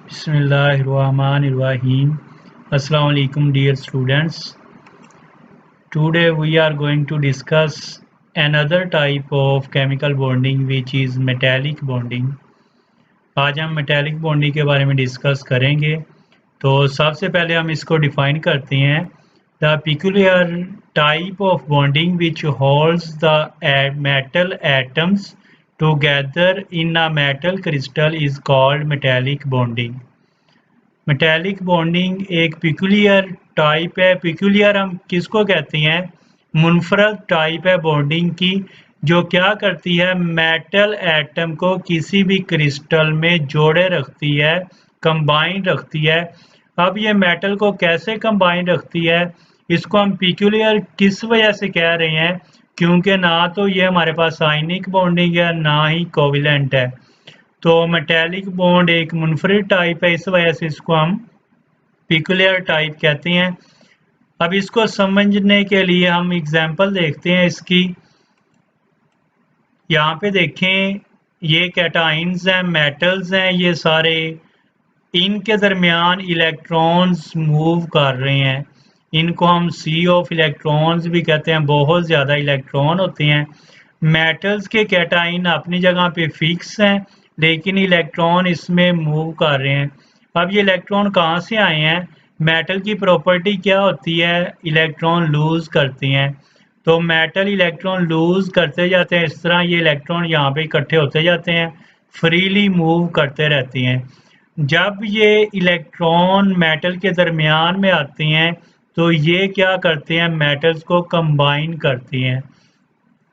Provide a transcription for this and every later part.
Bismillahirrahmanirrahim. Assalamu alaikum dear students. Today we are going to discuss another type of chemical bonding which is metallic bonding. आज हम metallic bonding के बारे में discuss करेंगे। तो सबसे पहले हम इसको डिफाइन करते हैं। The peculiar type of bonding which holds the metal atoms together in a metal crystal is called metallic bonding. Metallic bonding एक पिकुलियर टाइप है। पिकुलियर हम किसको कहते हैं? मुनफरद टाइप है बॉन्डिंग की, जो क्या करती है, मेटल एटम को किसी भी क्रिस्टल में जोड़े रखती है, कंबाइन रखती है। अब ये मेटल को कैसे कंबाइन रखती है, इसको हम पिकुलियर किस वजह से कह रहे हैं? क्योंकि ना तो ये हमारे पास आयनिक बॉन्डिंग है, ना ही कोवेलेंट है। तो मेटेलिक बॉन्ड एक मुनफरिद टाइप है, इस वजह से इसको हम पिकुलियर टाइप कहते हैं। अब इसको समझने के लिए हम एग्जांपल देखते हैं इसकी। यहाँ पे देखें, ये कैटाइंस हैं, मेटल्स हैं, ये सारे इनके दरमियान इलेक्ट्रॉन्स मूव कर रहे हैं। इनको हम सी ऑफ इलेक्ट्रॉन्स भी कहते हैं, बहुत ज़्यादा इलेक्ट्रॉन होते हैं। मेटल्स के कैटाइन अपनी जगह पे फिक्स हैं, लेकिन इलेक्ट्रॉन इसमें मूव कर रहे हैं। अब ये इलेक्ट्रॉन कहाँ से आए हैं? मेटल की प्रॉपर्टी क्या होती है? इलेक्ट्रॉन लूज करती हैं। तो मेटल इलेक्ट्रॉन लूज करते जाते हैं, इस तरह ये इलेक्ट्रॉन यहाँ पे इकट्ठे होते जाते हैं, फ्रीली मूव करते रहते हैं। जब ये इलेक्ट्रॉन मेटल के दरमियान में आते हैं तो ये क्या करते हैं, मेटल्स को कंबाइन करती हैं।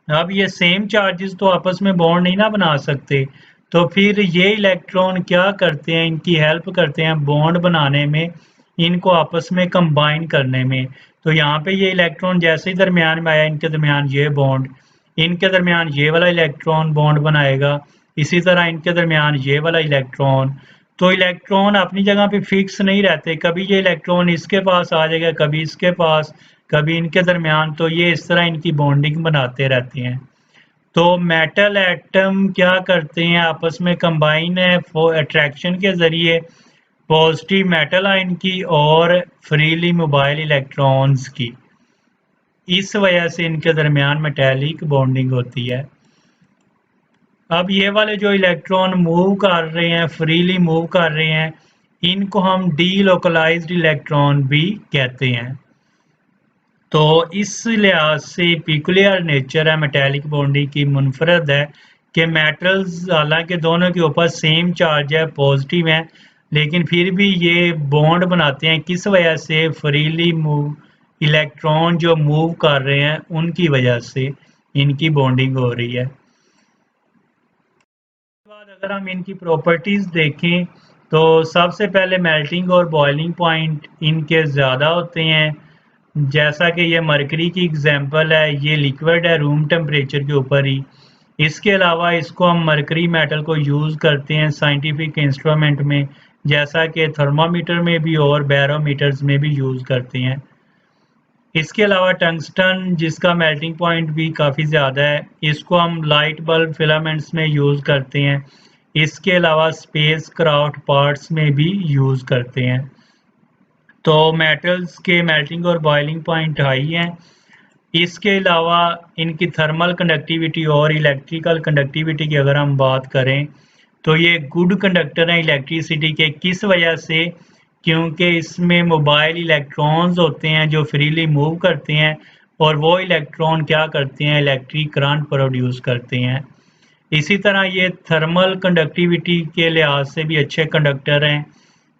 अब ये सेम चार्जेस तो आपस में बॉन्ड नहीं ना बना सकते, तो फिर ये इलेक्ट्रॉन क्या करते हैं, इनकी हेल्प करते हैं बॉन्ड बनाने में, इनको आपस में कंबाइन करने में। तो यहाँ पे ये इलेक्ट्रॉन जैसे ही दरमियान में आया, इनके दरमियान ये बॉन्ड, इनके दरमियान ये वाला इलेक्ट्रॉन बॉन्ड बनाएगा, इसी तरह इनके दरमियान ये वाला इलेक्ट्रॉन। तो इलेक्ट्रॉन अपनी जगह पे फिक्स नहीं रहते, कभी ये इलेक्ट्रॉन इसके पास आ जाएगा, कभी इसके पास, कभी इनके दरमियान। तो ये इस तरह इनकी बॉन्डिंग बनाते रहते हैं। तो मेटल एटम क्या करते हैं, आपस में कंबाइन है अट्रैक्शन के जरिए, पॉजिटिव मेटल आयन की और फ्रीली मोबाइल इलेक्ट्रॉन्स की। इस वजह से इनके दरमियान मेटेलिक बॉन्डिंग होती है। अब ये वाले जो इलेक्ट्रॉन मूव कर रहे हैं, फ्रीली मूव कर रहे हैं, इनको हम डीलोकलाइज्ड इलेक्ट्रॉन भी कहते हैं। तो इस लिहाज से पिकुलियर नेचर है मेटेलिक बॉन्डिंग की, मुनफरद है कि मेटल्स हालांकि दोनों के ऊपर सेम चार्ज है, पॉजिटिव है, लेकिन फिर भी ये बॉन्ड बनाते हैं। किस वजह से? फ्रीली मूव इलेक्ट्रॉन जो मूव कर रहे हैं उनकी वजह से इनकी बॉन्डिंग हो रही है। बाद अगर हम इनकी प्रॉपर्टीज देखें तो सबसे पहले मेल्टिंग और बॉइलिंग पॉइंट इनके ज़्यादा होते हैं। जैसा कि ये मरकरी की एग्जांपल है, ये लिक्विड है रूम टेम्परेचर के ऊपर ही। इसके अलावा इसको हम मरकरी मेटल को यूज़ करते हैं साइंटिफिक इंस्ट्रूमेंट में, जैसा कि थर्मामीटर में भी और बैरोमीटर्स में भी यूज़ करते हैं। इसके अलावा टंगस्टन, जिसका मेल्टिंग पॉइंट भी काफ़ी ज़्यादा है, इसको हम लाइट बल्ब फिलामेंट्स में यूज़ करते हैं। इसके अलावा स्पेस क्राफ्ट पार्ट्स में भी यूज़ करते हैं। तो मेटल्स के मेल्टिंग और बॉइलिंग पॉइंट हाई हैं। इसके अलावा इनकी थर्मल कंडक्टिविटी और इलेक्ट्रिकल कंडक्टिविटी की अगर हम बात करें तो ये गुड कंडक्टर हैं इलेक्ट्रिसिटी के। किस वजह से? क्योंकि इसमें मोबाइल इलेक्ट्रॉन्स होते हैं जो फ्रीली मूव करते हैं, और वो इलेक्ट्रॉन क्या करते हैं, इलेक्ट्रिक करंट प्रोड्यूस करते हैं। इसी तरह ये थर्मल कंडक्टिविटी के लिहाज से भी अच्छे कंडक्टर हैं।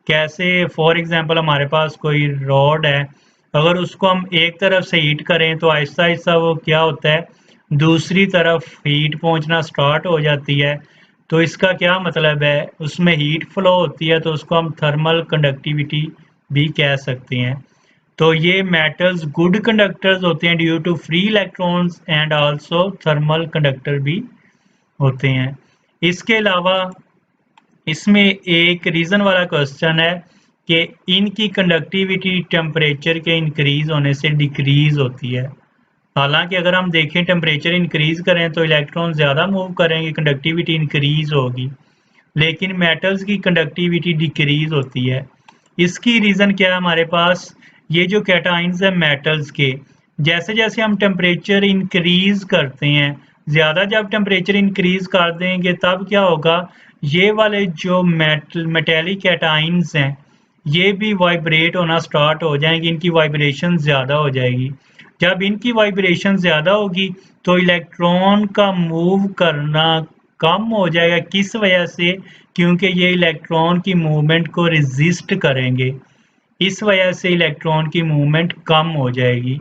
कैसे? फॉर एग्जांपल हमारे पास कोई रॉड है, अगर उसको हम एक तरफ से हीट करें तो आहिस्ता आहिस्ता वो क्या होता है, दूसरी तरफ हीट पहुंचना स्टार्ट हो जाती है। तो इसका क्या मतलब है, उसमें हीट फ्लो होती है, तो उसको हम थर्मल कंडक्टिविटी भी कह सकते हैं। तो ये मेटल्स गुड कंडक्टर्स होते हैं due to free electrons and also thermal conductor भी होते हैं। इसके अलावा इसमें एक रीज़न वाला क्वेश्चन है कि इनकी कंडक्टिविटी टेम्परेचर के इंक्रीज होने से डिक्रीज होती है। हालांकि अगर हम देखें टेम्परेचर इंक्रीज करें तो इलेक्ट्रॉन ज़्यादा मूव करेंगे, कंडक्टिविटी इंक्रीज होगी। लेकिन मेटल्स की कंडक्टिविटी डिक्रीज होती है। इसकी रीज़न क्या है हमारे पास, ये जो कैटाइंस है मेटल्स के, जैसे जैसे हम टेम्परेचर इंक्रीज करते हैं, ज़्यादा जब टेम्परेचर इंक्रीज कर देंगे तब क्या होगा, ये वाले जो मेटेलिक कैटाइंस हैं ये भी वाइब्रेट होना स्टार्ट हो जाएंगे, इनकी वाइब्रेशन ज़्यादा हो जाएगी। जब इनकी वाइब्रेशन ज़्यादा होगी तो इलेक्ट्रॉन का मूव करना कम हो जाएगा। किस वजह से, क्योंकि ये इलेक्ट्रॉन की मूवमेंट को रेजिस्ट करेंगे, इस वजह से इलेक्ट्रॉन की मूवमेंट कम हो जाएगी।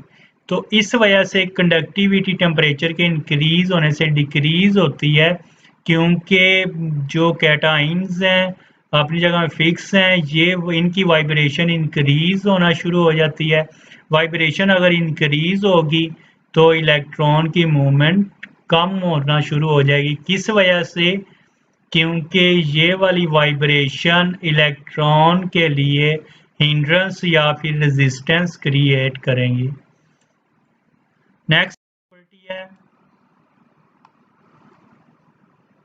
तो इस वजह से कंडक्टिविटी टेम्परेचर के इंक्रीज होने से डिक्रीज होती है, क्योंकि जो कैटाइंस हैं अपनी जगह में फिक्स हैं, ये इनकी वाइब्रेशन इंक्रीज होना शुरू हो जाती है। वाइब्रेशन अगर इंक्रीज होगी तो इलेक्ट्रॉन की मूवमेंट कम होना शुरू हो जाएगी। किस वजह से, क्योंकि ये वाली वाइब्रेशन इलेक्ट्रॉन के लिए हिंड्रेंस या फिर रेजिस्टेंस क्रिएट करेंगी। नेक्स्ट प्रॉपर्टी है,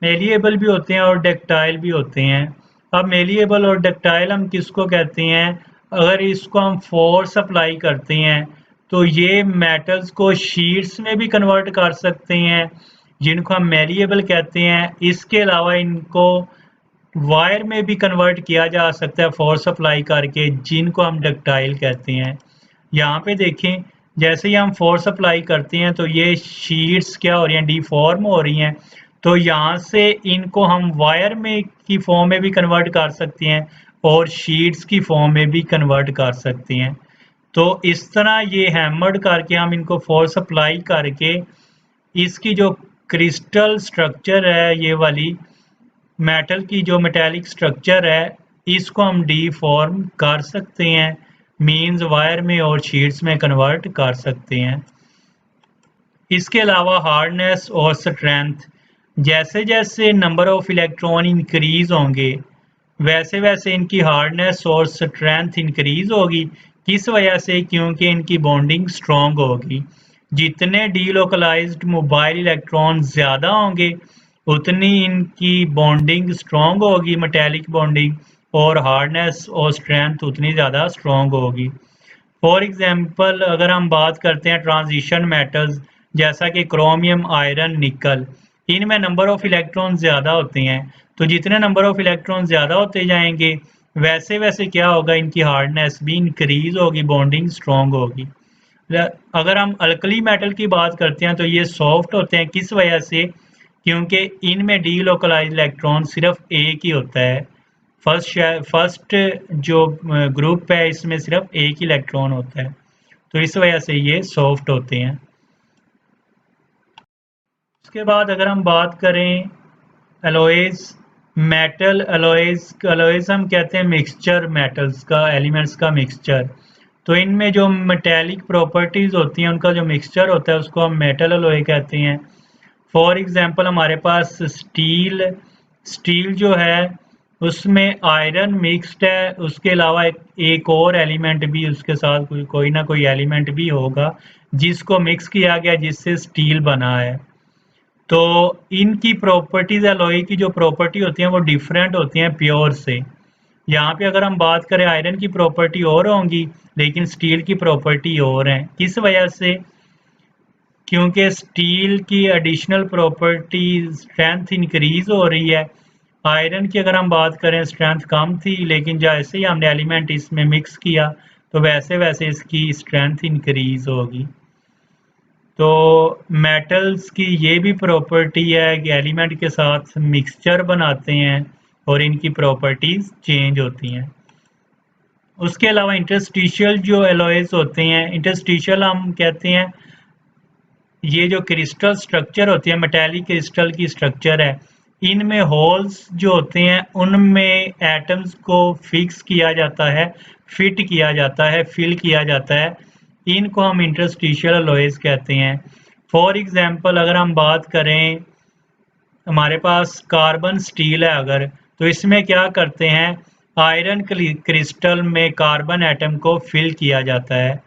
मेलिएबल भी होते हैं और डक्टाइल भी होते हैं। अब मेलिएबल और डक्टाइल हम किसको कहते हैं, अगर इसको हम फोर्स अप्लाई करते हैं तो ये मेटल्स को शीट्स में भी कन्वर्ट कर सकते हैं, जिनको हम मेलिएबल कहते हैं। इसके अलावा इनको वायर में भी कन्वर्ट किया जा सकता है फोर्स अप्लाई करके, जिनको हम डक्टाइल कहते हैं। यहाँ पे देखें, जैसे ही हम फोर्स अप्लाई करते हैं तो ये शीट्स क्या हो रही हैं, डिफॉर्म हो रही हैं। तो यहाँ से इनको हम वायर में की फॉर्म में भी कन्वर्ट कर सकते हैं और शीट्स की फॉर्म में भी कन्वर्ट कर सकते हैं। तो इस तरह ये हैमर्ड करके हम इनको फोर्स अप्लाई करके इसकी जो क्रिस्टल स्ट्रक्चर है, ये वाली मेटल की जो मेटेलिक स्ट्रक्चर है, इसको हम डीफॉर्म कर सकते हैं, मींस वायर में और शीट्स में कन्वर्ट कर सकते हैं। इसके अलावा हार्डनेस और स्ट्रेंथ, जैसे जैसे नंबर ऑफ इलेक्ट्रॉन इंक्रीज होंगे वैसे वैसे इनकी हार्डनेस और स्ट्रेंथ इंक्रीज होगी। किस वजह से, क्योंकि इनकी बॉन्डिंग स्ट्रॉन्ग होगी। जितने डीलोकलाइज्ड मोबाइल इलेक्ट्रॉन ज़्यादा होंगे उतनी इनकी बॉन्डिंग स्ट्रॉन्ग होगी, मेटेलिक बॉन्डिंग, और हार्डनेस और स्ट्रेंथ उतनी ज़्यादा स्ट्रॉन्ग होगी। फॉर एग्जांपल अगर हम बात करते हैं ट्रांजिशन मेटल्स, जैसा कि क्रोमियम, आयरन, निकल, इनमें नंबर ऑफ इलेक्ट्रॉन ज़्यादा होते हैं। तो जितने नंबर ऑफ इलेक्ट्रॉन ज़्यादा होते जाएंगे वैसे वैसे क्या होगा, इनकी हार्डनेस भी इंक्रीज होगी, बॉन्डिंग स्ट्रॉन्ग होगी। अगर हम अल्कली मेटल की बात करते हैं तो ये सॉफ्ट होते हैं। किस वजह से, क्योंकि इनमें डीलोकलाइज्ड इलेक्ट्रॉन सिर्फ एक ही होता है। फर्स्ट जो ग्रुप है इसमें सिर्फ एक ही इलेक्ट्रॉन होता है, तो इस वजह से ये सॉफ्ट होते हैं। उसके बाद अगर हम बात करें एलॉयज, मेटल एलॉयज, एलॉयज हम कहते हैं मिक्सचर मेटल्स का, एलिमेंट्स का मिक्सचर। तो इनमें जो मेटेलिक प्रॉपर्टीज होती हैं उनका जो मिक्सचर होता है उसको हम मेटल एलॉय कहते हैं। फॉर एग्जांपल हमारे पास स्टील, स्टील जो है उसमें आयरन मिक्स्ड है, उसके अलावा एक और एलिमेंट भी उसके साथ कोई ना कोई एलिमेंट भी होगा जिसको मिक्स किया गया जिससे स्टील बना है। तो इनकी प्रॉपर्टीज, एलॉय की जो प्रॉपर्टी होती हैं वो डिफरेंट होती हैं प्योर से। यहाँ पे अगर हम बात करें आयरन की प्रॉपर्टी और होंगी लेकिन स्टील की प्रॉपर्टी और है। किस वजह से, क्योंकि स्टील की एडिशनल प्रॉपर्टी स्ट्रेंथ इंक्रीज हो रही है। आयरन की अगर हम बात करें स्ट्रेंथ कम थी, लेकिन जैसे ही हमने एलिमेंट इसमें मिक्स किया तो वैसे वैसे इसकी स्ट्रेंथ इंक्रीज होगी। तो मेटल्स की ये भी प्रॉपर्टी है कि एलिमेंट के साथ मिक्सचर बनाते हैं और इनकी प्रॉपर्टीज चेंज होती हैं। उसके अलावा इंटरस्टिशियल जो एलॉयज होते हैं, इंटरस्टिशियल हम कहते हैं ये जो क्रिस्टल स्ट्रक्चर होती है, मेटेलिक क्रिस्टल की स्ट्रक्चर है, इनमें होल्स जो होते हैं उनमें एटम्स को फिक्स किया जाता है, फिट किया जाता है, फिल किया जाता है। इनको हम इंटरस्टिशियल एलॉयज कहते हैं। फॉर एग्जांपल अगर हम बात करें, हमारे पास कार्बन स्टील है अगर, तो इसमें क्या करते हैं, आयरन क्रिस्टल में कार्बन एटम को फिल किया जाता है।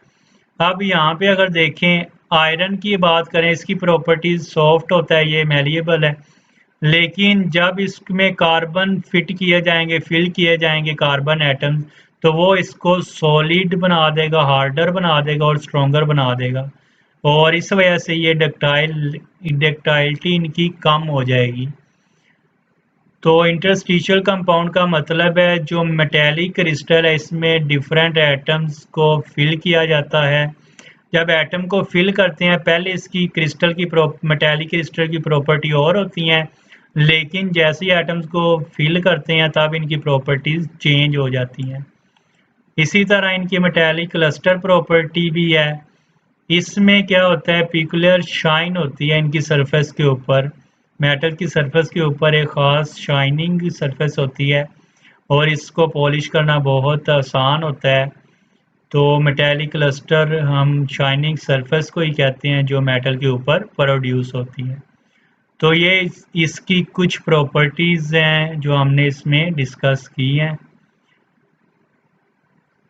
अब यहाँ पे अगर देखें आयरन की बात करें, इसकी प्रॉपर्टीज सॉफ्ट होता है, ये मेलिएबल है। लेकिन जब इसमें कार्बन फिट किए जाएंगे, फिल किए जाएंगे कार्बन एटम्स, तो वो इसको सॉलिड बना देगा, हार्डर बना देगा और स्ट्रोंगर बना देगा, और इस वजह से ये डक्टाइलिटी इनकी कम हो जाएगी। तो इंटरस्टिशियल कंपाउंड का मतलब है जो मेटेलिक क्रिस्टल है, इसमें डिफरेंट एटम्स को फिल किया जाता है। जब एटम को फिल करते हैं, पहले इसकी क्रिस्टल की मेटेलिक क्रिस्टल की प्रॉपर्टी और होती हैं, लेकिन जैसे ही एटम्स को फिल करते हैं तब इनकी प्रॉपर्टीज चेंज हो जाती हैं। इसी तरह इनकी मेटेलिक क्लस्टर प्रॉपर्टी भी है। इसमें क्या होता है, पिकुलर शाइन होती है इनकी सरफेस के ऊपर, मेटल की सरफेस के ऊपर एक ख़ास शाइनिंग सरफेस होती है, और इसको पॉलिश करना बहुत आसान होता है। तो मेटेलिक क्लस्टर हम शाइनिंग सरफेस को ही कहते हैं जो मेटल के ऊपर प्रोड्यूस होती है। तो ये इसकी कुछ प्रॉपर्टीज़ हैं जो हमने इसमें डिस्कस की हैं।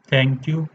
Thank you.